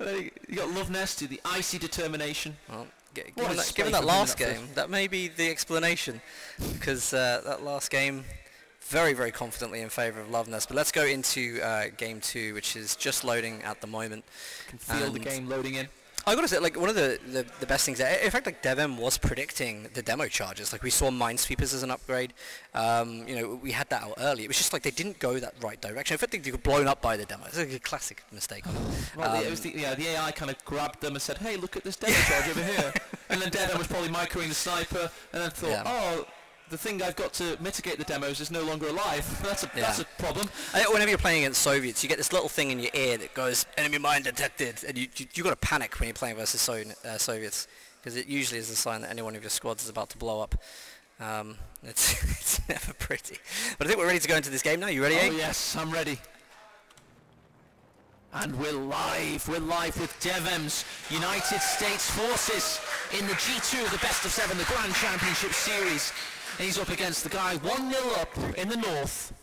You got Luvnest, the icy determination. Well, given that last game, that may be the explanation, because that last game, very, very confidently in favour of Luvnest. But let's go into game 2, which is just loading at the moment. I can feel the game loading in. I gotta say, like, one of the best things there, in fact, like, DevM was predicting the demo charges. Like, we saw Minesweepers as an upgrade. You know, we had that out early. It was just like they didn't go that right direction. In fact, they were blown up by the demo. It's like a classic mistake on it. Well, it was the AI kind of grabbed them and said, "Hey, look at this demo charge over here." And then DevM was probably microing the sniper, and then thought, "Oh, the thing I've got to mitigate the demos is no longer alive." That's a problem. Whenever you're playing against Soviets, you get this little thing in your ear that goes, "Enemy mine detected," and you got to panic when you're playing versus Soviets, because it usually is a sign that any one of your squads is about to blow up. It's never pretty. But I think we're ready to go into this game now. You ready? Oh yes, I'm ready. And we're live with DevM's United States Forces in the G2, the best of 7, the Grand Championship Series. And he's up against the guy 1-0 up in the north.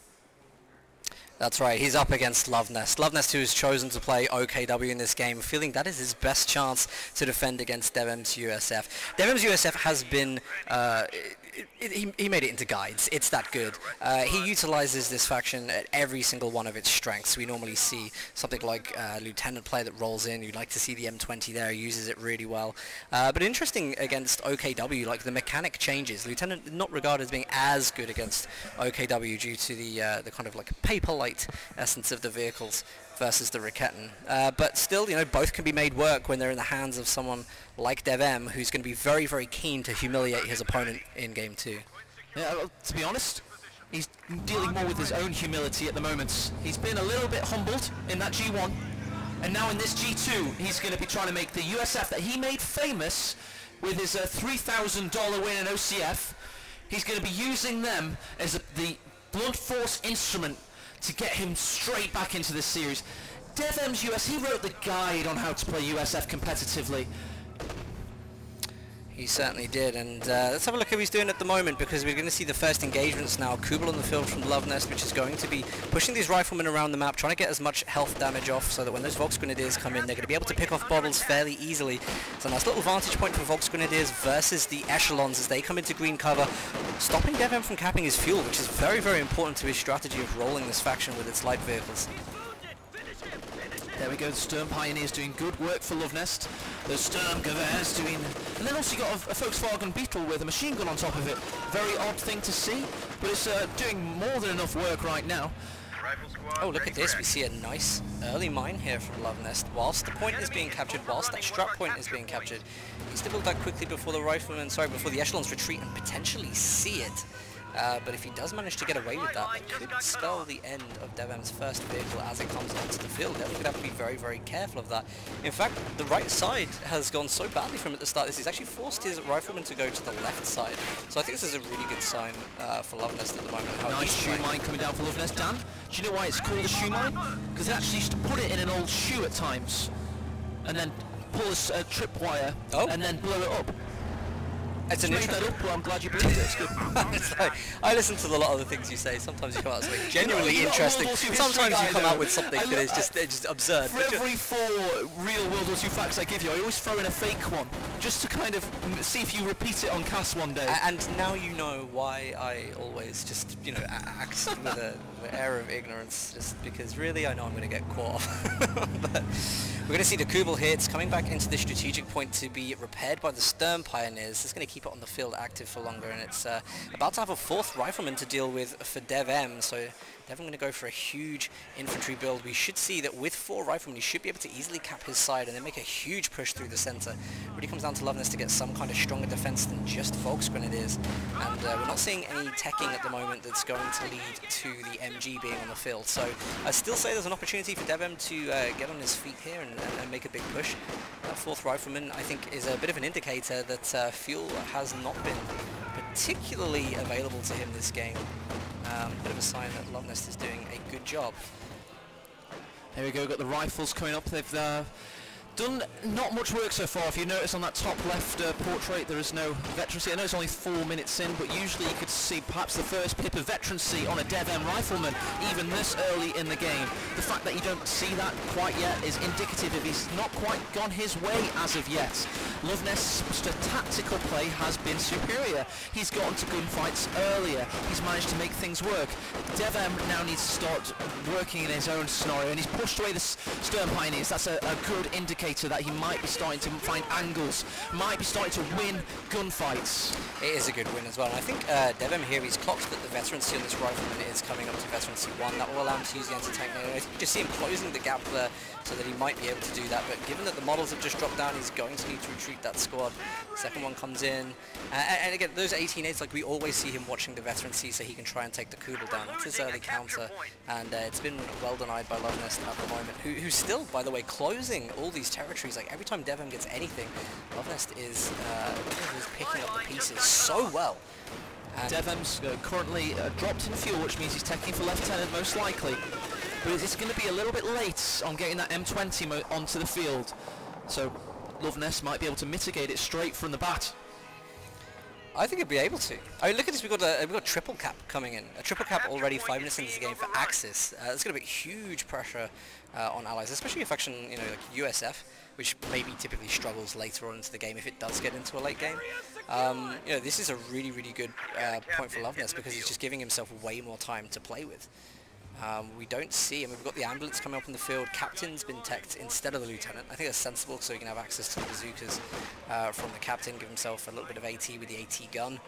That's right, he's up against Luvnest. Luvnest, who has chosen to play OKW in this game, feeling that is his best chance to defend against DevM's USF. DevM's USF has been... he made it into guides. It's that good. He utilizes this faction at every single one of its strengths. We normally see something like Lieutenant player that rolls in. You'd like to see the M20 there. He uses it really well. But interesting against OKW, like the mechanic changes. Lieutenant not regarded as being as good against OKW due to the kind of like paper-light essence of the vehicles versus the Raketten. But still, you know, both can be made work when they're in the hands of someone like DevM, who's going to be very, very keen to humiliate his opponent in game 2. Yeah, well, to be honest, he's dealing more with his own humility at the moment. He's been a little bit humbled in that G1, and now in this G2, he's going to be trying to make the USF that he made famous with his $3,000 win in OCF. He's going to be using them as the blunt force instrument to get him straight back into this series. DevM's US, he wrote the guide on how to play USF competitively. He certainly did, and let's have a look at how he's doing at the moment, because we're going to see the first engagements now. Kubel on the field from Luvnest, which is going to be pushing these riflemen around the map, trying to get as much health damage off so that when those Volksgrenadiers come in, they're going to be able to pick off bottles fairly easily. So a nice little vantage point for Volksgrenadiers versus the Echelons as they come into green cover, stopping DevM from capping his fuel, which is very, very important to his strategy of rolling this faction with its light vehicles. There we go, the Sturm Pioneers doing good work for Luvnest. The Sturm Gewehrs doing... And then also you got a Volkswagen Beetle with a machine gun on top of it. Very odd thing to see, but it's doing more than enough work right now. Oh, look at this. We see a nice early mine here from Luvnest. Whilst the point is being captured, whilst that strap point is being captured, he's to build that quickly before the riflemen, before the Echelons retreat and potentially see it. But if he does manage to get away with that, it could spell the end of DevM's first vehicle as it comes onto the field. DevM could have to be very, very careful of that. In fact, the right side has gone so badly from at the start. He's actually forced his rifleman to go to the left side. So I think this is a really good sign for Luvnest at the moment. Nice shoe mine coming down for Luvnest. Dan, do you know why it's called a shoe mine? Because they actually used to put it in an old shoe at times, and then pull a tripwire, and then blow it up. It's an made that up, well, I'm glad you believed it. It's good. It's like, I listen to a lot of the things you say. Sometimes you come out with something genuinely interesting. Sometimes you come out with something that is just absurd. For every 4 real World War II facts I give you, I always throw in a fake one, just to kind of see if you repeat it on cast one day. And now you know why I always just, you know, act with an air of ignorance, just because really I know I'm going to get caught off. But we're going to see the Kubel here. It's coming back into the strategic point to be repaired by the Sturm Pioneers. It's going to keep it on the field active for longer, and it's about to have a 4th rifleman to deal with for DevM, so DevM going to go for a huge infantry build. We should see that with 4 riflemen, he should be able to easily cap his side and then make a huge push through the center. It really comes down to Luvnest to get some kind of stronger defense than just Volksgrenadiers, and we're not seeing any teching at the moment that's going to lead to the MG being on the field. So I still say there's an opportunity for DevM to get on his feet here and make a big push. That 4th rifleman, I think, is a bit of an indicator that fuel has not been particularly available to him this game. Bit of a sign that Luvnest is doing a good job. There we go, got the rifles coming up. They've Done not much work so far. If you notice on that top left portrait, there is no veterancy. I know it's only 4 minutes in, but usually you could see perhaps the first pip of veterancy on a DevM rifleman, even this early in the game. The fact that you don't see that quite yet is indicative of he's not quite gone his way as of yet. Luvnest's tactical play has been superior. He's gotten to gunfights earlier. He's managed to make things work. DevM now needs to start working in his own scenario, and he's pushed away the Stern Pioneers. That's a good indicator that he might be starting to find angles, might be starting to win gunfights. It is a good win as well, and I think DevM here, he's clocked that the veterancy on this rifleman is coming up to veterancy 1. That will allow him to use the anti-tank nade. I think you just see him closing the gap there so that he might be able to do that, but given that the models have just dropped down, he's going to need to retreat that squad. Second one comes in, and again, those 18-8s, like we always see him watching the veterancy so he can try and take the Kubel down. It's his early counter, and it's been well denied by Luvnest at the moment, who's still, by the way, closing all these territories. Like every time DevM gets anything, Luvnest is picking up the pieces so well. And DevM's currently dropped in fuel, which means he's taking for Lieutenant most likely. But it's going to be a little bit late on getting that M20 onto the field. So Luvnest might be able to mitigate it straight from the bat. I think he'd be able to. I mean, look at this. We've got triple cap coming in. A triple cap already 5 minutes into the game for Axis. That's going to be huge pressure on allies, especially a faction, you know, like USF, which maybe typically struggles later on into the game if it does get into a late game. You know, this is a really, really good point for Luvnest because he's just giving himself way more time to play with. We don't see, I mean, we've got the ambulance coming up in the field. Captain's been teched instead of the lieutenant. I think that's sensible so he can have access to the bazookas from the captain, give himself a little bit of AT with the AT gun.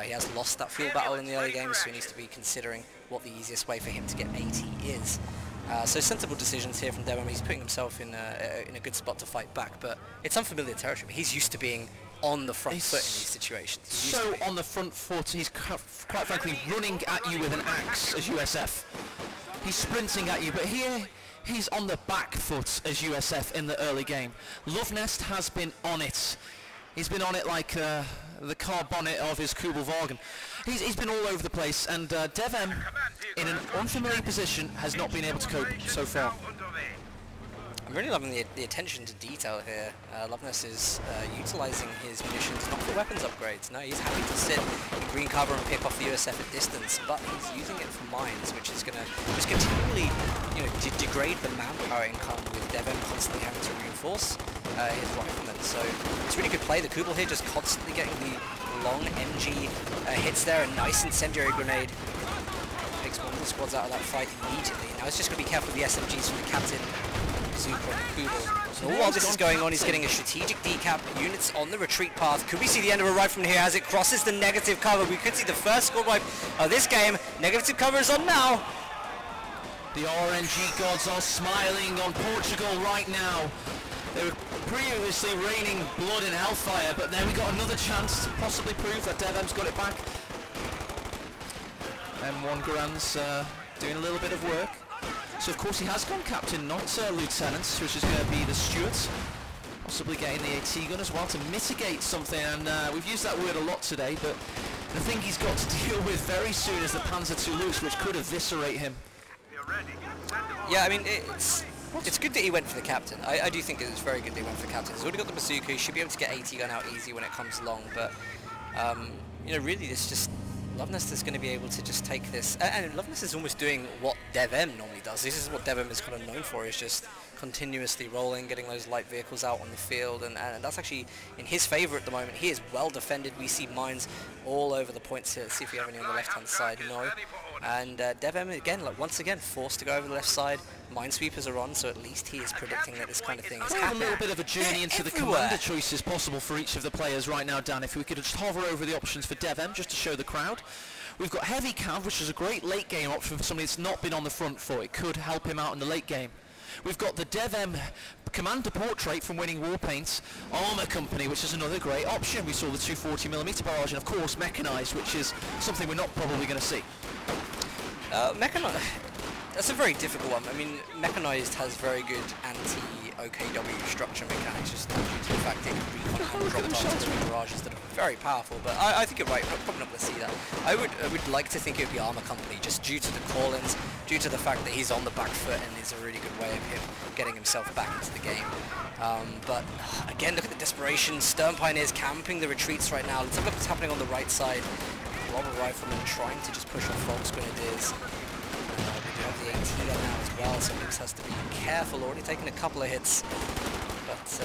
He has lost that field battle in the early games, so he needs to be considering what the easiest way for him to get AT is. So sensible decisions here from DevM. He's putting himself in a good spot to fight back, but it's unfamiliar territory. He's used to being on the front foot in these situations. So on the front foot, he's quite frankly running at you with an axe as USF. He's sprinting at you, but here he's on the back foot as USF in the early game. Luvnest has been on it. He's been on it like the car bonnet of his Kubelwagen. He's been all over the place, and DevM, in an unfamiliar position, has not been able to cope so far. I'm really loving the attention to detail here. Luvnest is utilising his munitions not for weapons upgrades. No, he's happy to sit in green cover and pick off the USF at distance, but he's using it for mines, which is going to just continually, you know, degrade the manpower income with DevM constantly having to reinforce his riflemen. So it's really good play. The Kubel here just constantly getting the long MG hits there. A nice incendiary grenade takes one of the squads out of that fight immediately. Now it's just going to be careful with the SMGs from the captain. Super Kubel. So while this is going on, he's getting a strategic decap, units on the retreat path. Could we see the end of a rifle from here as it crosses the negative cover? We could see the first squad wipe of this game. Negative cover is on now. The RNG gods are smiling on Portugal right now. They were previously raining blood and hellfire, but then we got another chance to possibly prove that DevM's got it back. M1 Garan's doing a little bit of work. So of course he has gone captain, not lieutenant, which is going to be the steward. Possibly getting the AT gun as well to mitigate something, and we've used that word a lot today, but the thing he's got to deal with very soon is the Panzer Toulouse, which could eviscerate him. Yeah, I mean, it's good that he went for the captain. I do think it's very good that he went for the captain. He's already got the bazooka, he should be able to get AT gun out easy when it comes along, but you know, really it's just Luvnest is going to be able to just take this, and Luvnest is almost doing what DevM normally does. This is what DevM is kind of known for, is just continuously rolling, getting those light vehicles out on the field, and that's actually in his favour at the moment. He is well defended. We see mines all over the points here. Let's see if we have any on the left-hand side. No. And DevM, again, like once again, forced to go over the left side. Minesweepers are on, so at least he is predicting that this kind of thing is happening. A little bit of a journey into the commander choices possible for each of the players right now, Dan. If we could just hover over the options for DevM, just to show the crowd. We've got Heavy Cav, which is a great late game option for somebody that's not been on the front foot. It could help him out in the late game. We've got the DevM Commander Portrait from Winning Warpaint's Armour Company, which is another great option. We saw the 240mm barrage, and of course Mechanized, which is something we're not probably going to see. Mechanized, that's a very difficult one. I mean, Mechanized has very good anti OKW structure mechanics, just due to the fact that recon have dropped onto the garages that are very powerful. But I think you're right, we're probably not going to see that. I would like to think it would be Armor Company, just due to the call-ins, due to the fact that he's on the back foot and is a really good way of him getting himself back into the game. But again, look at the desperation. Stern Pioneers camping the retreats right now. Let's look what's happening on the right side. Robber Rifleman trying to just push off Volks Grenadiers. We do have the AT gun now as well, so Lux has to be careful. Already taken a couple of hits, but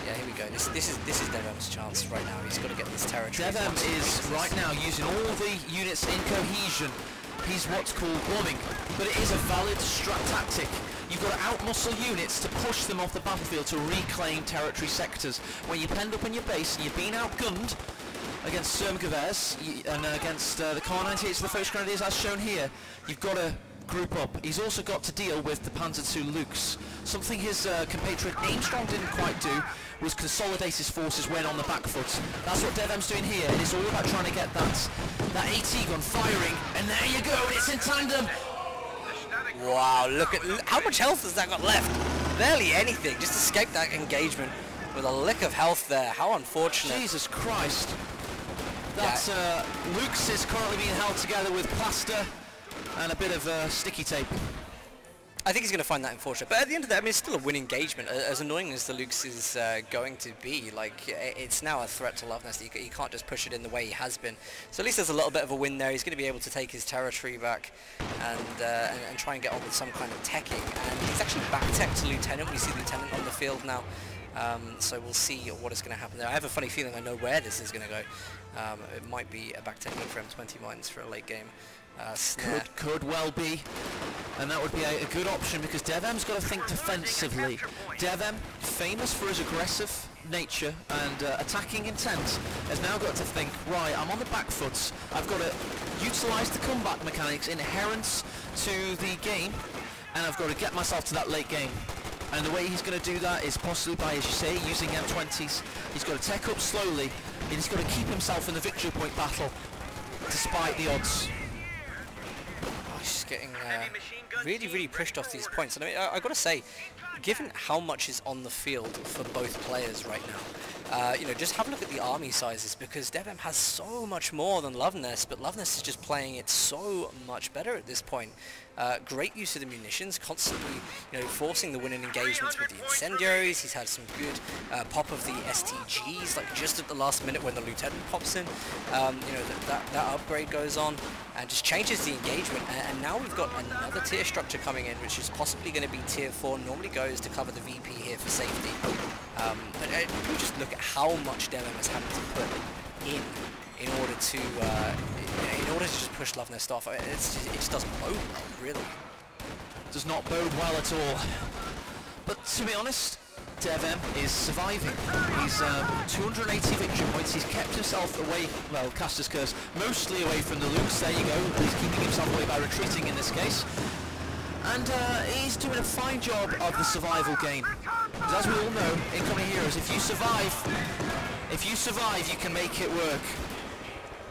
yeah, here we go. This is DevM's chance right now. He's got to get this territory. DevM is right now using all the units in cohesion. He's what's called blobbing, but it is a valid strat tactic. You've got to outmuscle units to push them off the battlefield to reclaim territory sectors. When you penned up in your base and you've been outgunned against Sturmgewehrs and against the Kar-98s of the Volks Grenadiers as shown here, you've got to group up. He's also got to deal with the Panzer II Lux. Something his compatriot Armstrong didn't quite do was consolidate his forces when on the back foot. That's what DevM's doing here, and it's all about trying to get that AT gun firing, and there you go, it's in tandem. Wow, look at how much health has that got left? Barely anything, just escaped that engagement with a lick of health there. How unfortunate. Jesus Christ. That Lux is currently being held together with plaster and a bit of sticky tape. I think he's going to find that unfortunate, but at the end of the day, I mean, it's still a win engagement. As annoying as the Lux is going to be, like, it's now a threat to Luvnest. He can't just push it in the way he has been. So at least there's a little bit of a win there. He's going to be able to take his territory back and try and get on with some kind of teching. And he's actually back-tech to Lieutenant. We see Lieutenant on the field now. So we'll see what is going to happen there. I have a funny feeling I know where this is going to go. It might be a back-teching for M20 mines for a late game. Could well be, and that would be a good option because DevM's got to think defensively. DevM, famous for his aggressive nature and attacking intent, has now got to think, right, I'm on the back foot, I've got to utilise the comeback mechanics inherent to the game, and I've got to get myself to that late game. And the way he's going to do that is possibly by, as you say, using M20s. He's got to tech up slowly, and he's got to keep himself in the victory point battle, despite the odds. Just getting really pushed off these points. And I mean, I've got to say, given how much is on the field for both players right now, you know, just have a look at the army sizes, because DevM has so much more than Luvnest, but Luvnest is just playing it so much better at this point. Great use of the munitions, constantly, you know, forcing the winning engagements with the incendiaries. He's had some good pop of the STGs, like just at the last minute when the Lieutenant pops in. You know, that upgrade goes on and just changes the engagement. And now we've got another tier structure coming in, which is possibly going to be tier 4. Normally goes to cover the VP here for safety. But we just look at how much DevM has had to put in order to just push Luvnest off. It just doesn't bode well, really. Does not bode well at all. But to be honest, DevM is surviving. He's 280 victory points. He's kept himself away, well, Caster's Curse, mostly away from the Lux. There you go. He's keeping himself away by retreating in this case. And he's doing a fine job of the survival game. Because as we all know, Incoming Heroes, if you survive, you can make it work.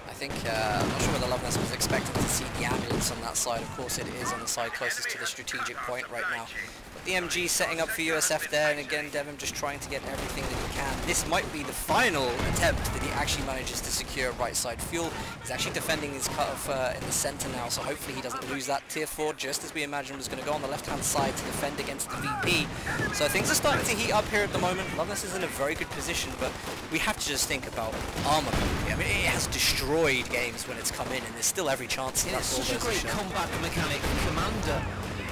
I think, I'm not sure whether Luvnest was expecting to see the ambulance on that side. Of course it is on the side closest to the strategic point right now. But the MG setting up for USF there, and again DevM just trying to get everything that he can. This might be the final attempt that he actually manages to secure right side fuel. He's actually defending his cut-off in the center now, so hopefully he doesn't lose that. Tier 4, just as we imagined, was going to go on the left-hand side to defend against the VP. So things are starting to heat up here at the moment. Luvnest is in a very good position, but we have to just think about Armor Company. I mean, it has destroyed games when it's come in, and there's still every chance that it's such a great comeback mechanic. Commander,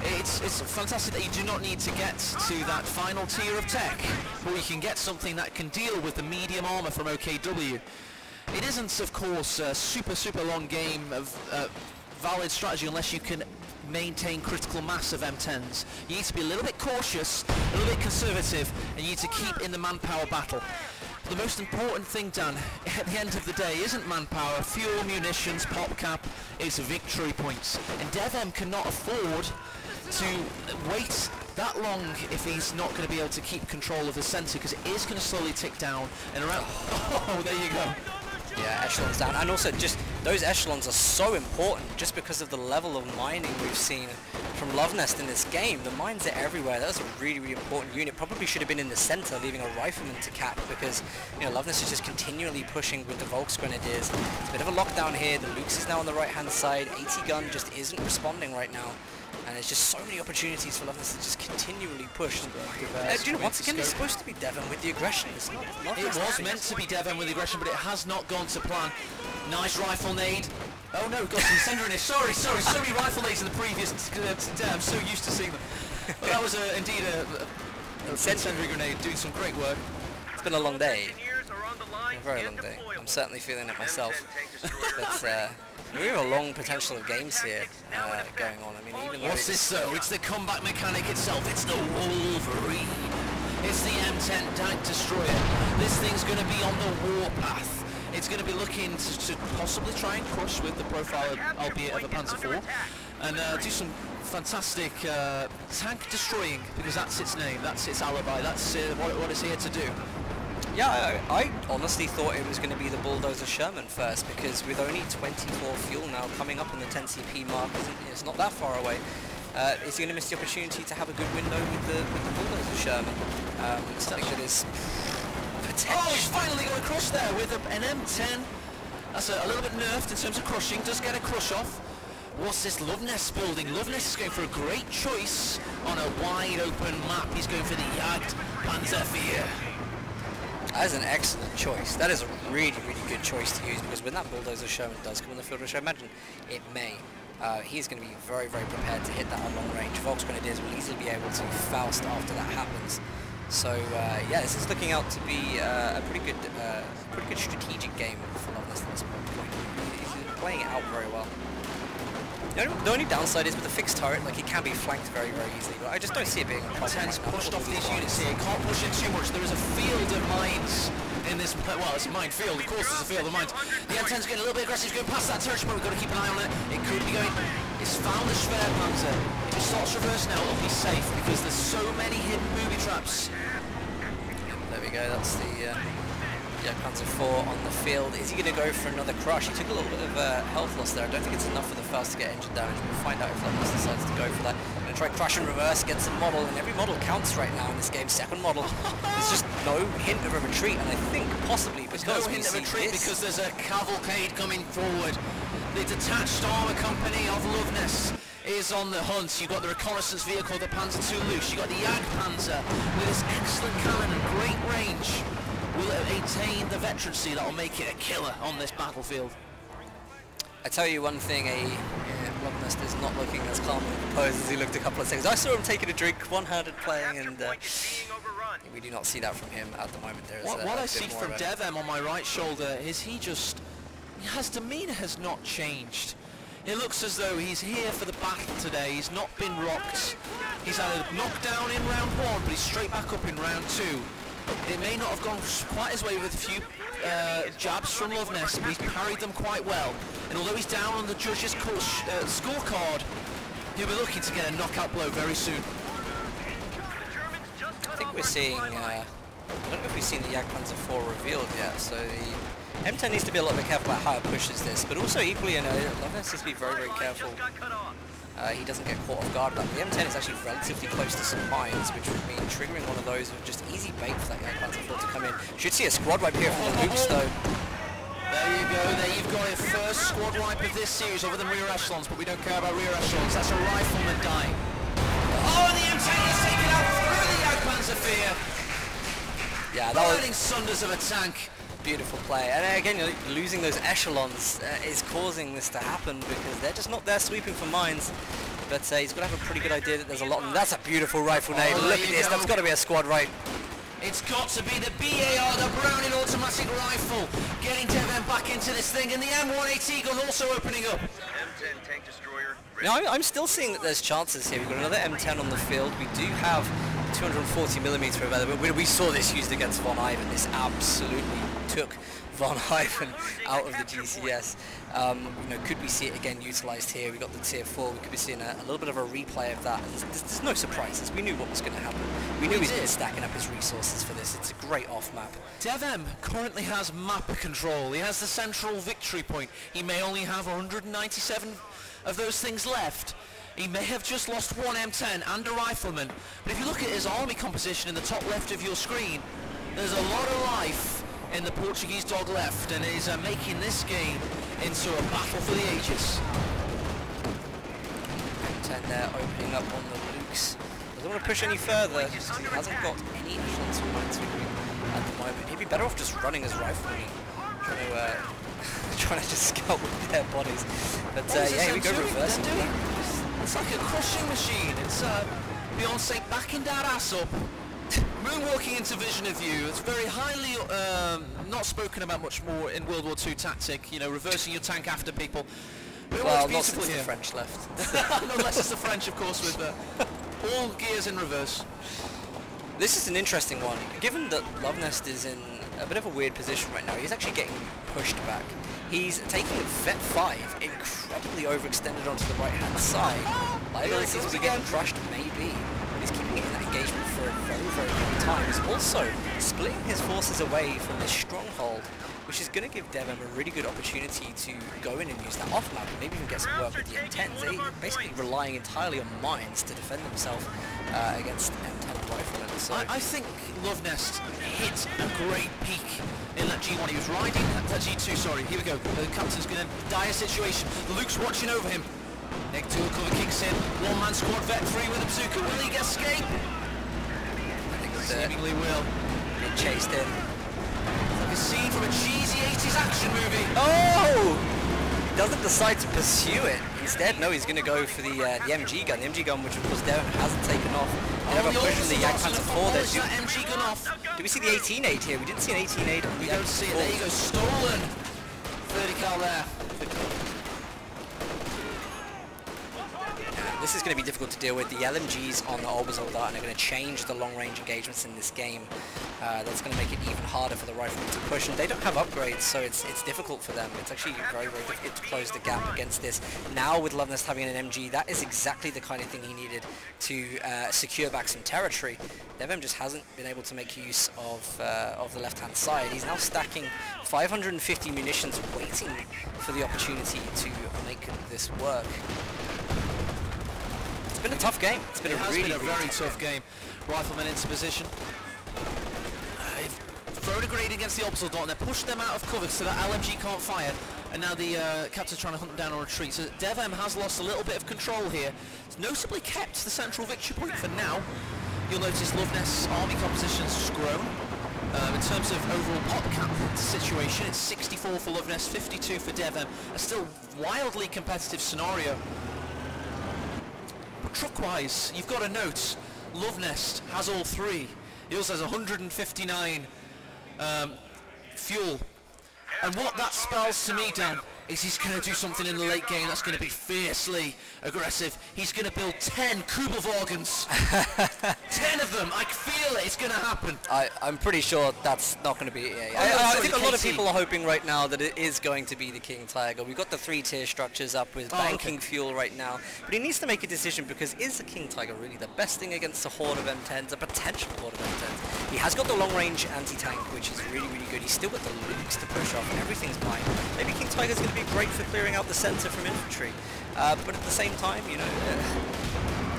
it's fantastic that you do not need to get to that final tier of tech, but you can get something that can deal with the medium armor from OKW. It isn't, of course, a super long game of valid strategy unless you can maintain critical mass of M10s. You need to be a little bit cautious, a little bit conservative, and you need to keep in the manpower battle. The most important thing, Dan, at the end of the day, isn't manpower, fuel, munitions, pop cap, it's victory points. And DevM cannot afford to wait that long if he's not going to be able to keep control of the centre, because it is going to slowly tick down and around. Oh, there you go. Yeah, echelons down, and also just those echelons are so important just because of the level of mining we've seen from Luvnest in this game. The mines are everywhere. That was a really, really important unit. Probably should have been in the center, leaving a rifleman to cap, because you know Luvnest is just continually pushing with the Volksgrenadiers. It's a bit of a lockdown here. The Lux is now on the right-hand side. 80 gun just isn't responding right now. And there's just so many opportunities for Luvnest to just continually push. You know, once again, it's supposed to be DevM with the aggression. It's not Luvnest. It was meant to be DevM with the aggression, but it has not gone to plan. Nice rifle nade. Oh no, got some sender in it. Sorry. So many rifle nades in the previous day. I'm so used to seeing them. But that was indeed a sender grenade doing some great work. It's been a long day. A very long day. I'm certainly feeling it myself. But we have a long potential of games here going on. I mean, even what's this though? It's the combat mechanic itself. It's the Wolverine. It's the M10 tank destroyer. This thing's going to be on the warpath. It's going to be looking to possibly try and crush with the profile, albeit of a Panzer IV, and do some fantastic tank destroying, because that's its name, that's its alibi, that's what it's here to do. Yeah, I honestly thought it was going to be the Bulldozer Sherman first, because with only 24 fuel now coming up on the 10 CP mark, it's not that far away. Is he going to miss the opportunity to have a good window with the Bulldozer Sherman? Something that is potential. Oh, he's finally got a crush there with an M10. That's a little bit nerfed in terms of crushing, does get a crush off. What's this Luvnest building? Luvnest is going for a great choice on a wide open map. He's going for the Jagd Panzer IV. That is an excellent choice. That is a really, really good choice to use, because when that Bulldozer Sherman does come on the field, which I imagine it may, he's going to be very, very prepared to hit that at long range. Volksgrenadiers will easily be able to Faust after that happens. So yeah, this is looking out to be a pretty good strategic game for Luvnest at this point. He's playing it out very well. The only downside is with the fixed turret, like, it can be flanked very, very easily, but I just don't see it being a problem. M10's pushed off these units here, can't push in too much. There is a field of mines in this, well, it's a minefield, of course there's a field of mines. The M10's getting a little bit aggressive, going past that turret, but we've got to keep an eye on it. It could be going, it's found the Schwerpanzer. If it starts reverse now, it'll be safe, because there's so many hidden booby traps. There we go, that's the Panzer IV on the field. Is he going to go for another crush? He took a little bit of health loss there. I don't think it's enough for the Faust to get engine damage. We'll find out if Luvnest decides to go for that. Going to try crush and reverse, get some model, and every model counts right now in this game. Second model. There's just no hint of a retreat, and I think possibly because there's no hint of a retreat because there's a cavalcade coming forward. The detached armour company of Luvnest is on the hunt. You've got the reconnaissance vehicle, the Panzer II Lux. You've got the Jagd Panzer with its excellent cannon and great range. Will it maintain the veterancy that'll make it a killer on this battlefield? I tell you one thing, Luvnest is not looking as calm and composed as he looked a couple of seconds. I saw him taking a drink, one-handed playing, and we do not see that from him at the moment. There is what I see from DevM on my right shoulder is his demeanour has not changed. It looks as though he's here for the battle today. He's not been rocked. He's had a knockdown in round one, but he's straight back up in round two. It may not have gone quite his way with a few jabs from Luvnest, but he's parried them quite well. And although he's down on the judges' scorecard, he'll be looking to get a knockout blow very soon. I think we're seeing, I don't know if we've seen the Jagd Panzer IV revealed yet, so the M10 needs to be a little bit careful about how it pushes this, but also equally, Luvnest has to be very, very careful. He doesn't get caught off guard. But the M10 is actually relatively close to some mines, which would mean triggering one of those with just easy bait for that Jagd Panzer IV to come in. Should see a squad wipe here from the Lux though. There you go, there you've got your first squad wipe of this series over the rear echelons, but we don't care about rear echelons. That's a rifleman dying. Oh, and the M10 is taken out through the Jagd Panzer IV. Yeah, that burning sunders of a tank. Beautiful play, and again, losing those echelons is causing this to happen because they're just not there sweeping for mines. But he's got to have a pretty good idea that there's a lot of them. That's a beautiful rifle nade. Look at this, that's got to be a squad right. It's got to be the BAR, the Browning automatic rifle, getting DevM back into this thing, and the M1AT gun also opening up. M10 tank destroyer. Now, I'm still seeing that there's chances here. We've got another M10 on the field. We do have 240mm available. We saw this used against Von Ivan. This absolutely took Von Ivan out of the GCS. You know, could we see it again utilized here? We got the tier 4. We could be seeing a little bit of a replay of that. There's no surprises. We knew what was going to happen. We knew he's been stacking up his resources for this. It's a great off map. DevM currently has map control. He has the central victory point. He may only have 197 of those things left. He may have just lost one M10 and a rifleman. But if you look at his army composition in the top left of your screen, there's a lot of life in the Portuguese dog left, and is making this game into a battle for the ages. M10 there opening up on the Lukes. Doesn't want to push any further. He hasn't got any influence on at the moment. He'd be better off just running his rifleman, trying to just scout with their bodies. But yeah, here we go, reversing. It's like a crushing machine. It's Beyonce backing that ass up, moonwalking into vision of you. It's very highly not spoken about much more in World War II tactic. You know, reversing your tank after people. But well, not since the French left. No, unless it's the French, of course, with all gears in reverse. This is an interesting one. Given that Luvnest is in a bit of a weird position right now, he's actually getting pushed back. He's taking Vet 5 incredibly overextended onto the right-hand side. Liability seems to be getting crushed, maybe. But he's keeping it in that engagement for a very, very long time. He's also splitting his forces away from this stronghold, which is going to give DevM a really good opportunity to go in and use that off-map and maybe even get some work with the M10s. They're basically relying entirely on mines to defend themselves against M10 riflemen. So I think Luvnest hit a great peak in that G1. He was riding that G2, sorry, here we go. The captain's going to dire situation. Luke's watching over him. Neg 2 cover kicks in. One-man squad, Vet 3 with a bazooka. Will he escape? I think seemingly will. Get chased in. It's like a scene from a cheesy 80s action movie. Oh! Doesn't decide to pursue it. Instead, no, he's going to go for the MG gun. The MG gun, which of course DevM hasn't taken off. They have a push from the Jagdpanzer 4 there. MG gun off. Do we see the 18-8 here? We didn't see an 18-8 on the We don't see it. There you go. Stolen. 30 cal there. This is going to be difficult to deal with. The LMGs on the Obersoldar are going to change the long-range engagements in this game. That's going to make it even harder for the riflemen to push, and they don't have upgrades, so it's difficult for them. It's actually very, very difficult to close the gap against this. Now with Luvnest having an MG, that is exactly the kind of thing he needed to secure back some territory. DevM just hasn't been able to make use of the left-hand side. He's now stacking 550 munitions, waiting for the opportunity to make this work. It's been a tough game. It's been a really very tough game. Riflemen into position. They've thrown a grenade against the Obersoldar and they pushed them out of cover so that LMG can't fire. And now the captain's trying to hunt them down on retreat. So DevM has lost a little bit of control here. It's noticeably kept the central victory point for now. You'll notice Luvnest's army composition's just grown. In terms of overall pop cap situation, it's 64 for Luvnest, 52 for DevM. A still wildly competitive scenario. Truck-wise, you've got to note, Luvnest has all three. He also has 159 fuel. And what that spells to me, Dan, is he's going to do something in the late game that's going to be fiercely aggressive. He's going to build 10 Kubelwagens. 10 of them. I feel it. It's going to happen. I'm pretty sure that's not going to be it. I think a lot of people are hoping right now that it is going to be the King Tiger. We've got the 3-tier structures up with banking fuel right now. But he needs to make a decision, because is the King Tiger really the best thing against a horde of M10s, a potential horde of M10s? He has got the long-range anti-tank, which is really, really good. He's still got the Lukes to push off, and everything's fine. Maybe King Tiger's going to be great for clearing out the center from infantry, but at the same time, you know,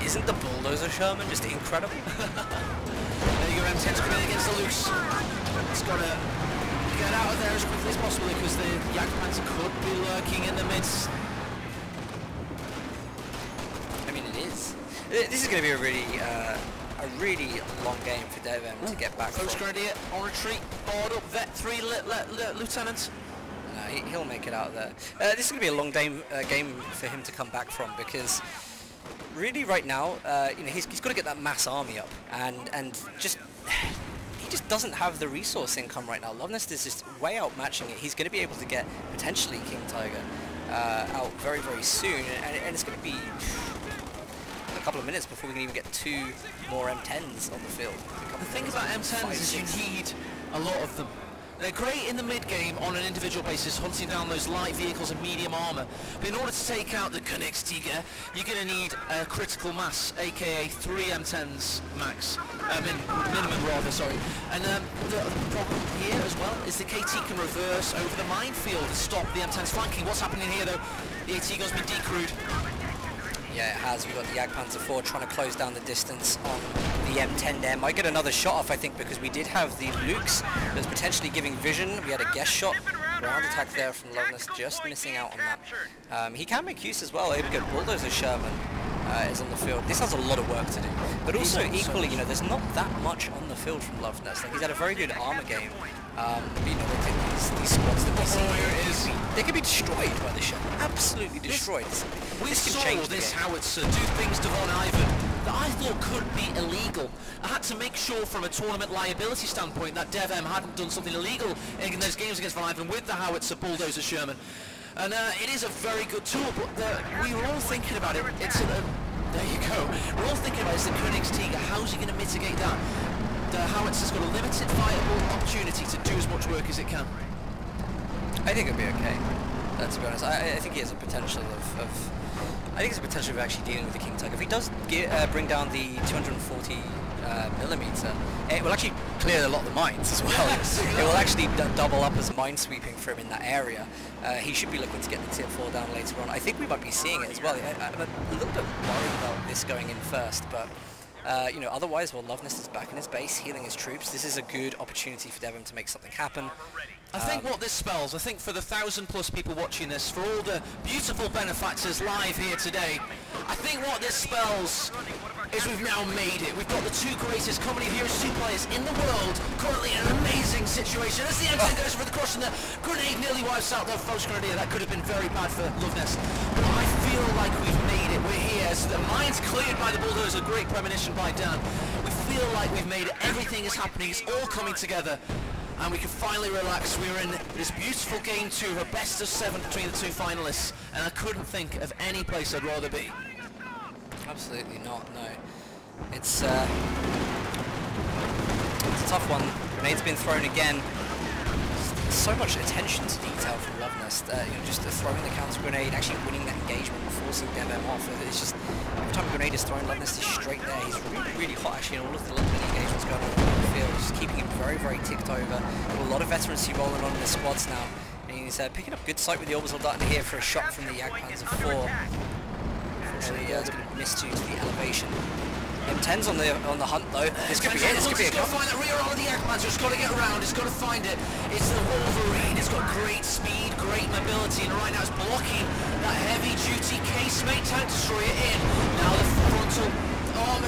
isn't the bulldozer Sherman just incredible? There you go, M10's coming in against the Lukes. It's got to get out of there as quickly as possible, because the Jagdpanzer could be lurking in the midst. I mean, it is. This is going to be a really long game for DevM to get back. Close grenadier on retreat, board up, Vet 3 lieutenant. He'll make it out there. This is going to be a long game for him to come back from, because really right now, you know, he's got to get that mass army up, and just he just doesn't have the resource income right now. Luvnest is just way outmatching it. He's going to be able to get potentially King Tiger out very, very soon, and it's going to be couple of minutes before we can even get 2 more M10s on the field. The thing about M10s is you need a lot of them. They're great in the mid-game on an individual basis, hunting down those light vehicles and medium armor. But in order to take out the Königstiger, you're going to need a critical mass, aka 3 M10s max. Minimum rather, sorry. And the problem here as well is the KT can reverse over the minefield and stop the M10s flanking. What's happening here though? The AT gun's been decrewed. Yeah, it has. We've got the Jagdpanzer 4 trying to close down the distance on the M10 there. Might get another shot off, I think, because we did have the Lukes that was potentially giving vision. We had a guest shot. Ground attack there from Luvnest, just missing out on that. He can make use as well. A good bulldozer Sherman is on the field. This has a lot of work to do. But also, equally, you know, there's not that much on the field from Luvnest. Like, he's had a very good armor game. You know, these squads that we see here, they can be destroyed by the shot. Absolutely destroyed. We saw this howitzer do things to Von Ivan that I thought could be illegal. I had to make sure from a tournament liability standpoint that DevM hadn't done something illegal in those games against Von Ivan with the howitzer bulldozer Sherman. And it is a very good tool, but we were all thinking about it. There you go. We're all thinking about it. It's the Königstiger. How's he going to mitigate that? The howitzer's got a limited viable opportunity to do as much work as it can. I think it'll be okay. To be honest, I think he has a potential I think it's a potential of actually dealing with the King Tiger. If he does bring down the 240 millimeter, it will actually clear a lot of the mines as well. It will actually double up as mine sweeping for him in that area. He should be looking to get the tier 4 down later on. I think we might be seeing it as well. I'm a little bit worried about this going in first, but you know, otherwise, well, Luvnest is back in his base, healing his troops. This is a good opportunity for DevM to make something happen. I think what this spells, I think for the 1,000+ people watching this, for all the beautiful benefactors live here today, I think what this spells is we've now made it. We've got the 2 greatest comedy of Heroes 2 players in the world, currently in an amazing situation. As the M10 goes for the crush and the grenade nearly wipes out the False Grenadier. That could have been very bad for Luvnest. But I feel like we've made it. We're here. So the mine's cleared by the bulldozer. Great premonition by Dan. We feel like we've made it. Everything is happening. It's all coming together. And we can finally relax. We're in this beautiful game 2, a best of 7 between the 2 finalists, and I couldn't think of any place I'd rather be. Absolutely not, no. It's a tough one. Grenade's been thrown again. So much attention to detail from Luvnest. You know, just throwing the counter grenade, actually winning that engagement, forcing DevM off. It's just every time a grenade is thrown, Luvnest is straight there. He's really, really hot actually in all of the little mini engagements going on in the field, just keeping him very, very ticked over. A lot of veterancy rolling on in the squads now, and he's picking up good sight with the orbital dart in here for a shot from the Jagdpanzer 4. Unfortunately, it's going to miss due to the elevation. M10's on the hunt though. This could be it. This could be a got to find that rear arm of the Jagdpanzer. It's got to get around. It's got to find it. It's the Wolverine. It's got great speed, great mobility, and right now it's blocking that heavy-duty casemate tank destroyer in. Now the frontal arm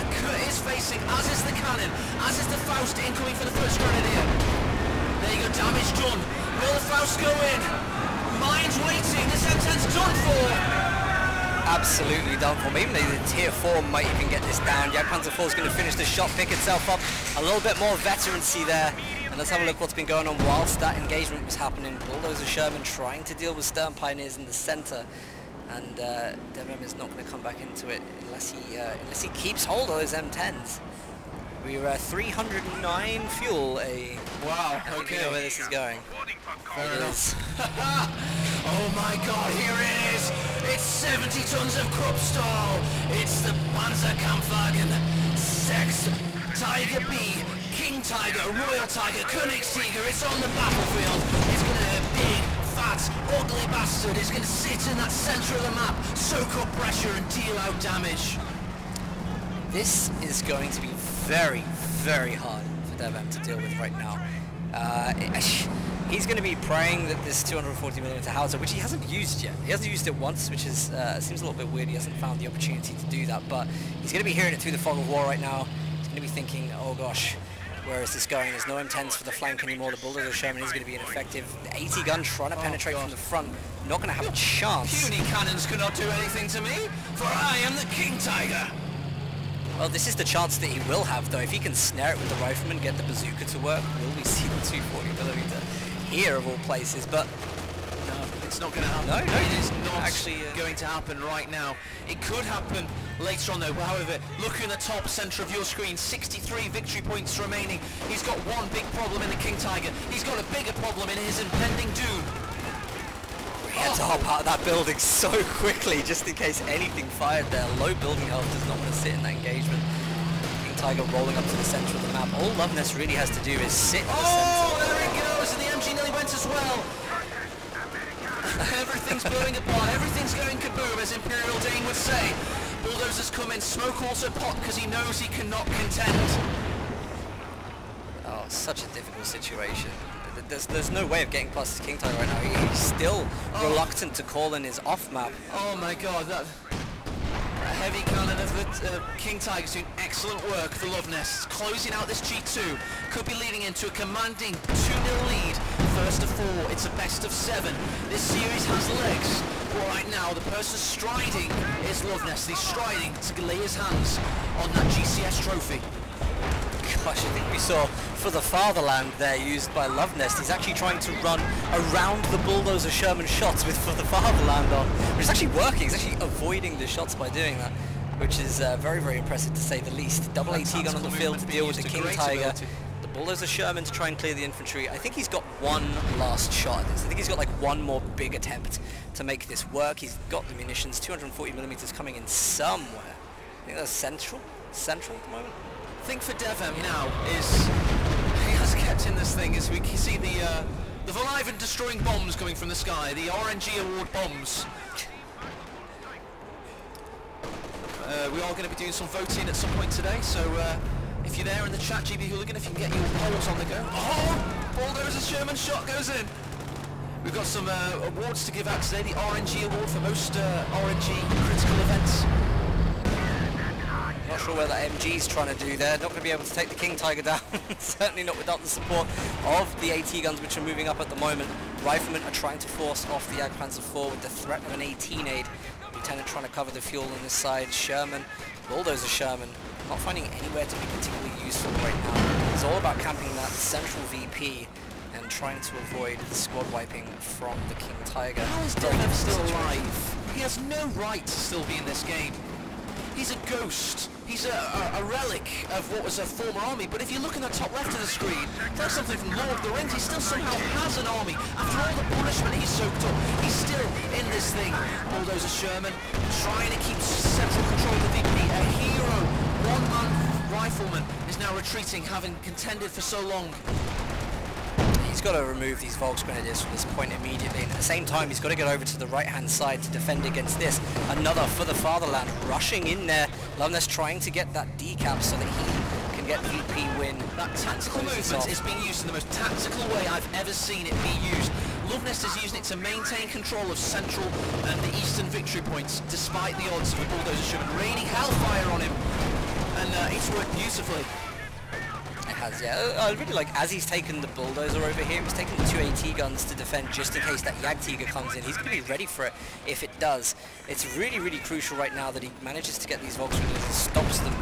is facing, as is the cannon, as is the Faust incoming for the first grenadier. There you go. Damage done. Will the Faust go in? Mine's waiting. This M10's done for. Absolutely done for. Maybe the tier 4 might even get this down. Jagdpanzer 4 is going to finish the shot, pick itself up. A little bit more veterancy there. And let's have a look what's been going on whilst that engagement was happening. Bulldozer Sherman trying to deal with Stern Pioneers in the center. And DevM is not going to come back into it unless he keeps hold of those M10s. We're 309 fuel. Wow, okay. We know where this is going. Fair enough. Oh my god, here it is! It's 70 tons of Kruppstahl! It's the Panzerkampfwagen, Sex, Tiger B, King Tiger, Royal Tiger, Königstiger. It's on the battlefield. It's gonna be a big, fat, ugly bastard. It's gonna sit in that center of the map, soak up pressure and deal out damage. This is going to be very, very hard for DevM to deal with right now. He's going to be praying that this 240mm howitzer, which he hasn't used yet. He hasn't used it once, which is seems a little bit weird. He hasn't found the opportunity to do that, but he's going to be hearing it through the fog of war right now. He's going to be thinking, oh gosh, where is this going? There's no M10s for the flank anymore. The bulldozer Sherman is going to be ineffective. The 80 gun trying to penetrate from the front, not going to have a chance. Puny cannons cannot do anything to me, for I am the King Tiger. Well, this is the chance that he will have, though. If he can snare it with the rifleman, get the bazooka to work, will we see the 240mm here, of all places? But no, It's not going to happen. No, it is not actually going to happen right now. It could happen later on though. However, look in the top centre of your screen, 63 victory points remaining. He's got one big problem in the King Tiger. He's got a bigger problem in his impending doom. He had to hop out of that building so quickly, just in case anything fired there. Low building health does not want to sit in that engagement. King Tiger rolling up to the centre of the map. All Luvnest really has to do is sit in the centre. Oh, there he goes, and the MG nearly went as well. Everything's blowing apart, everything's going kaboom, as Imperial Dane would say. Bulldozers come in, smoke also pot because he knows he cannot contend. Oh, such a difficult situation. There's no way of getting past this King Tiger right now. He's still reluctant to call in his off map. Oh my god, that heavy cannon of the King Tiger's doing excellent work for Luvnest. Closing out this G2, could be leading into a commanding 2-0 lead. First of 4, it's a best of 7. This series has legs. But right now, the person striding is Luvnest. He's striding to lay his hands on that GCS trophy. Gosh, I think we saw For the Fatherland there used by Luvnest. He's actually trying to run around the Bulldozer Sherman shots with For the Fatherland on, which is actually working. He's actually avoiding the shots by doing that, which is very, very impressive to say the least. Double AT gun on the field to deal with the King Tiger. The Bulldozer Sherman to try and clear the infantry. I think he's got one last shot at this. I think he's got like one more big attempt to make this work. He's got the munitions, 240mm coming in somewhere. I think that's central at the moment. I think for DevM now is he has kept in this thing as we can see the Volivan destroying bombs coming from the sky, the RNG award bombs. We are going to be doing some voting at some point today, so if you're there in the chat, GB Hooligan, if you can get your polls on the go. Oh! Bulldozer Sherman shot goes in. We've got some awards to give out today, the RNG award for most RNG critical events. Not sure where that MG's trying to do there. Not going to be able to take the King Tiger down. Certainly not without the support of the AT guns, which are moving up at the moment. Riflemen are trying to force off the Jagdpanzer 4 with the threat of an 18 aid. Lieutenant trying to cover the fuel on this side. Sherman, Bulldozer Sherman, not finding anywhere to be particularly useful right now. It's all about camping that central VP and trying to avoid the squad wiping from the King Tiger. How is DevM still alive? He has no right to still be in this game. He's a ghost. He's a relic of what was a former army, but if you look in the top left of the screen, that's something from Lord of the Rings. He still somehow has an army. After all the punishment he's soaked up, he's still in this thing. Bulldozer Sherman trying to keep central control of the VP. A hero, one-man rifleman is now retreating, having contended for so long. He's got to remove these Volks Grenadiers from this point immediately, and at the same time he's got to get over to the right hand side to defend against this. Another For the Fatherland rushing in there. Luvnest trying to get that decap so that he can get VP win. That tactical movement is being used in the most tactical way I've ever seen it be used. Luvnest is using it to maintain control of central and the eastern victory points, despite the odds of a Bulldozer Sherman raining hellfire on him, and it's worked beautifully. It has, yeah. I really like, as he's taken the Bulldozer over here, he's taken the 2 AT guns to defend just in case that Jagdtiger comes in. He's going to be ready for it if it does. It's really, really crucial right now that he manages to get these Volkswagens and stops them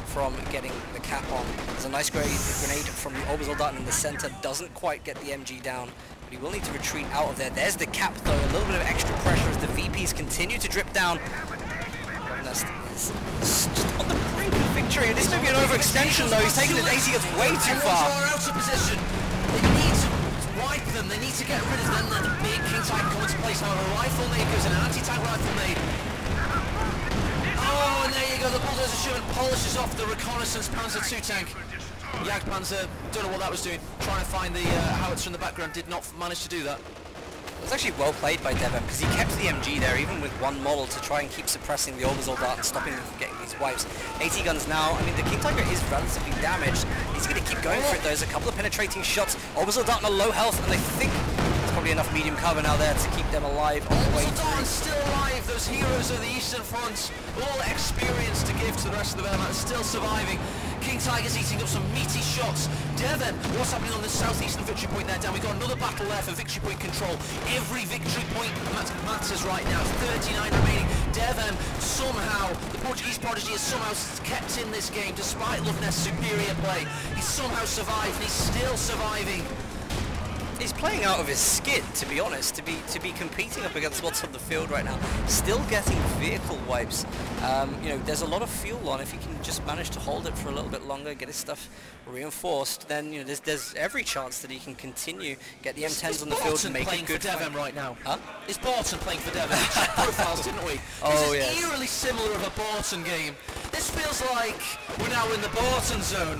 from getting the cap on. There's a nice grenade from the Obersoldaten in the center, doesn't quite get the MG down, but he will need to retreat out of there. There's the cap though, a little bit of extra pressure as the VPs continue to drip down. Luvnest is just on the brink of victory, and this may be an overextension though. He's taking the AT guns way too far. Are out of position. They need to wipe them, they need to get rid of them, and the big King Tiger comes into place. However, a rifle nade goes in, an anti-tank rifle nade. Oh, and there you go, the Bulldozer Sherman polishes off the reconnaissance Panzer II tank. Jagdpanzer, don't know what that was doing, trying to find the howitzer in the background, did not manage to do that. It was actually well played by DevM because he kept the MG there even with one model to try and keep suppressing the Obersoldat and stopping them from getting these wipes. AT guns now, I mean the King Tiger is relatively damaged. He's going to keep going for it though. There's a couple of penetrating shots. Obersoldat on a low health, and they think there's probably enough medium cover now there to keep them alive all the way through. Still alive, those heroes of the Eastern Front, all experience to give to the rest of the Wehrmacht, still surviving. King Tiger's eating up some meaty shots. DevM, what's happening on the southeastern victory point there, Dan? We've got another battle there for victory point control. Every victory point matters right now. 39 remaining. DevM somehow, the Portuguese prodigy is somehow kept in this game despite Luvnest's superior play. He's somehow survived, and he's still surviving. He's playing out of his skin, to be honest, to be competing up against what's on the field right now. Still getting vehicle wipes. You know, there's a lot of fuel on. If he can just manage to hold it for a little bit longer, get his stuff reinforced, then you know there's every chance that he can continue, get the M10s on the field and make it good. For DevM right now. Huh? Is Barton playing for DevM? We checked profiles, didn't we? Oh, this yes. is eerily similar of a Barton game. This feels like we're now in the Barton zone.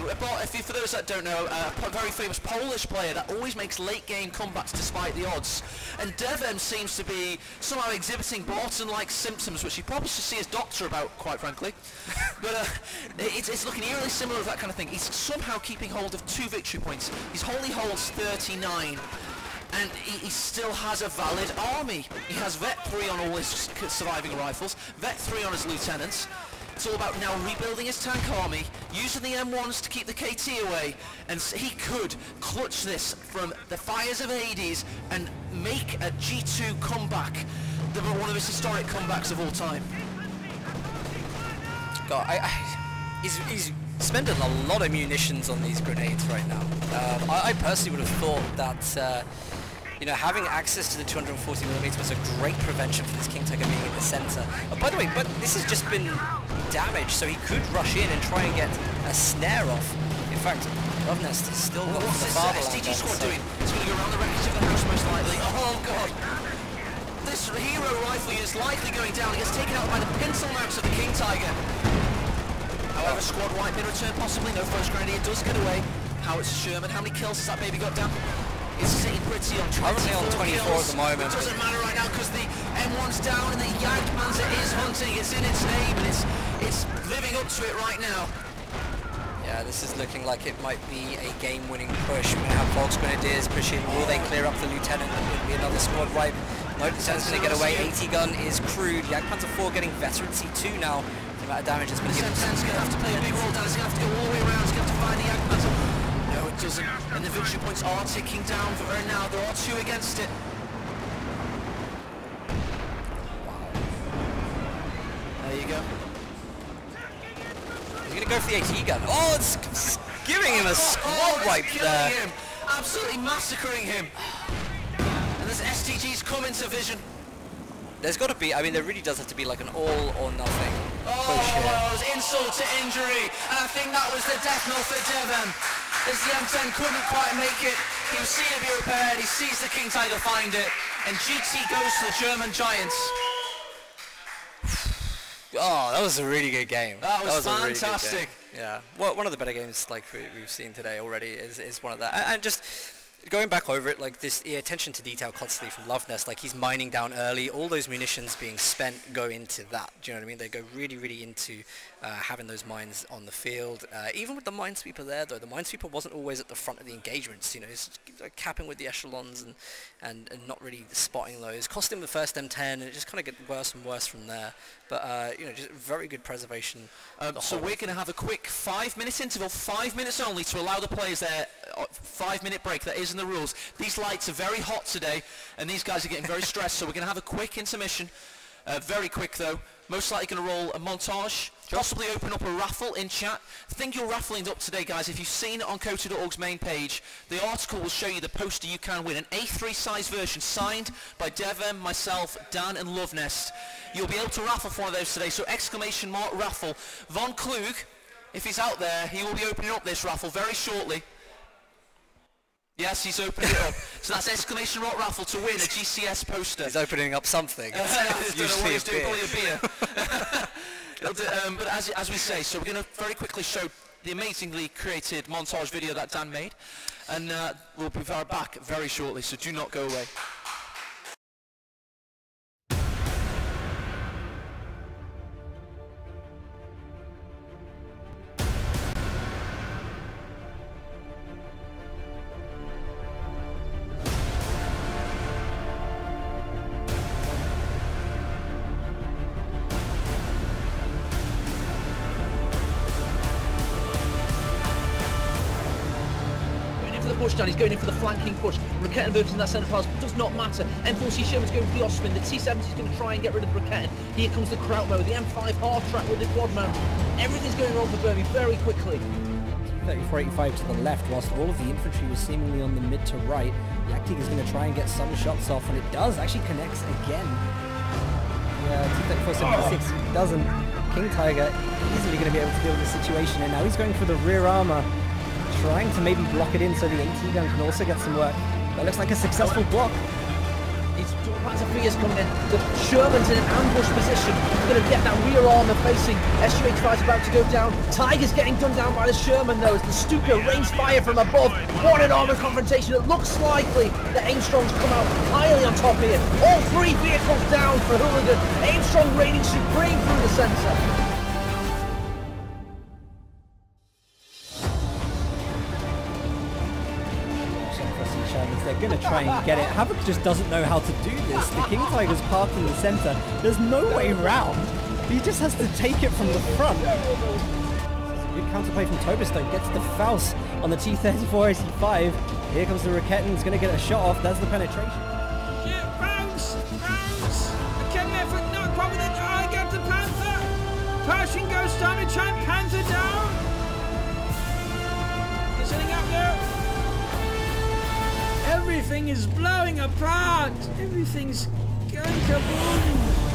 For those that don't know, a very famous Polish player that always makes late game comebacks despite the odds. And DevM seems to be somehow exhibiting Barton-like symptoms, which he probably should see his doctor about, quite frankly. But it's looking eerily similar to that kind of thing. He's somehow keeping hold of 2 victory points. He only holds 39. And he still has a valid army. He has Vet 3 on all his surviving rifles, Vet 3 on his lieutenants. It's all about now rebuilding his tank army, using the M1s to keep the KT away, and he could clutch this from the fires of Hades and make a G2 comeback, one of his historic comebacks of all time. God, he's spending a lot of munitions on these grenades right now. I personally would have thought that you know, having access to the 240mm was a great prevention for this King Tiger being in the center. By the way, but this has just been damaged, so he could rush in and try and get a snare off. In fact, Luvnest has still got the fatherland. What's this STG squad doing? It's going to go around the wreckage of the house most likely. Oh god! This hero rifle is likely going down. It gets taken out by the pencil mounts of the King Tiger. However, squad wipe in return possibly. No first grenadier does get away. Howitzer Sherman, how many kills has that baby got down? It's sitting pretty on 24 at the moment. It doesn't matter right now because the M1's down and the Jagdpanzer is hunting. It's in its name and it's living up to it right now. Yeah, this is looking like it might be a game-winning push. We're going to have Volks Grenadiers pushing. Will they clear up the Lieutenant? It'll be another squad wipe. No Lieutenant's going to get away. 80 gun is crude. Jagdpanzer 4 getting veteran C2 now. The amount of damage has been given. Sensen's going to have to play a big role down. He's going to have to go all the way around. He's going to have to find the Jagdpanzer. No, it doesn't. And the victory points are ticking down for her now. There are 2 against it. Wow. There you go. He's going to go for the AT gun. Oh, it's giving him a squad wipe there. Him. Absolutely massacring him. And this STG's come into vision. There's got to be, I mean, there really does have to be like an all or nothing push here. Oh, it was insult to injury, and I think that was the death knell for DevM. As the M10 couldn't quite make it, he was seen to be repaired, he sees the King Tiger find it, and GT goes to the German Giants. Oh, that was a really good game. That was A fantastic. really good game. Yeah, well, one of the better games like we've seen today already is one of that. And just going back over it, like this attention to detail constantly from Luvnest, like he's mining down early, all those munitions being spent go into that, do you know what I mean? They go really, really into having those mines on the field. Even with the minesweeper there though, the minesweeper wasn't always at the front of the engagements, you know, he's capping with the echelons and not really spotting those. Cost him the first M10 and it just kind of get worse and worse from there. But, you know, just very good preservation. So we're going to have a quick 5-minute interval, 5 minutes only, to allow the players their 5-minute break. That is in the rules. These lights are very hot today, and these guys are getting very stressed, so we're going to have a quick intermission. Very quick, though. Most likely going to roll a montage, possibly open up a raffle in chat. The thing you're raffling up today, guys, if you've seen it on Kota.org's main page, the article will show you the poster you can win, an A3 size version signed by DevM, myself, Dan and Luvnest. You'll be able to raffle for one of those today, so exclamation mark raffle. Von Klug, if he's out there, he will be opening up this raffle very shortly. Yes, he's opening it up. So that's exclamation mark raffle to win a GCS poster. He's opening up something. Usually a beer. Probably a beer. But as we say, so we're going to very quickly show the amazingly created montage video that Dan made, and we'll be back very shortly, so do not go away. Push down, he's going in for the flanking push. Raketten versus in that centre pass does not matter. M4C Sherman's going for the Osman. The T70 is going to try and get rid of the Raketten. Here comes the Krautmo, the M5 half track with the quad mount. Everything's going wrong for Burmy very quickly. T-3485 to the left, whilst all of the infantry was seemingly on the mid to right. Yaktig is going to try and get some shots off, and it does, actually connects again. Yeah, T-3476 doesn't. King Tiger easily going to be able to deal with the situation, and now he's going for the rear armor, trying to maybe block it in so the AT gun can also get some work. That looks like a successful block. It's all kinds of figures coming in. The Sherman's in an ambush position. We're going to get that rear armor facing. SU-85 is about to go down. Tiger's getting done down by the Sherman though as the Stuka rains fire from above. What an armor confrontation. It looks likely that Aimstrong's come out highly on top here. All three vehicles down for Hooligan. Aimstrong reigning supreme through the centre. They're going to try and get it. Havoc just doesn't know how to do this. The King Tiger's parked in the center. There's no way round. He just has to take it from the front. Good counterplay from Tobestone. Gets the Faust on the T-3485. Here comes the Raketin. He's going to get a shot off. There's the penetration. Yeah, bounce! I came there for no problem with it. I got the Panther! Pershing Ghost damage and Panther down! He's heading up there. Everything is blowing apart! Everything's going kaboom!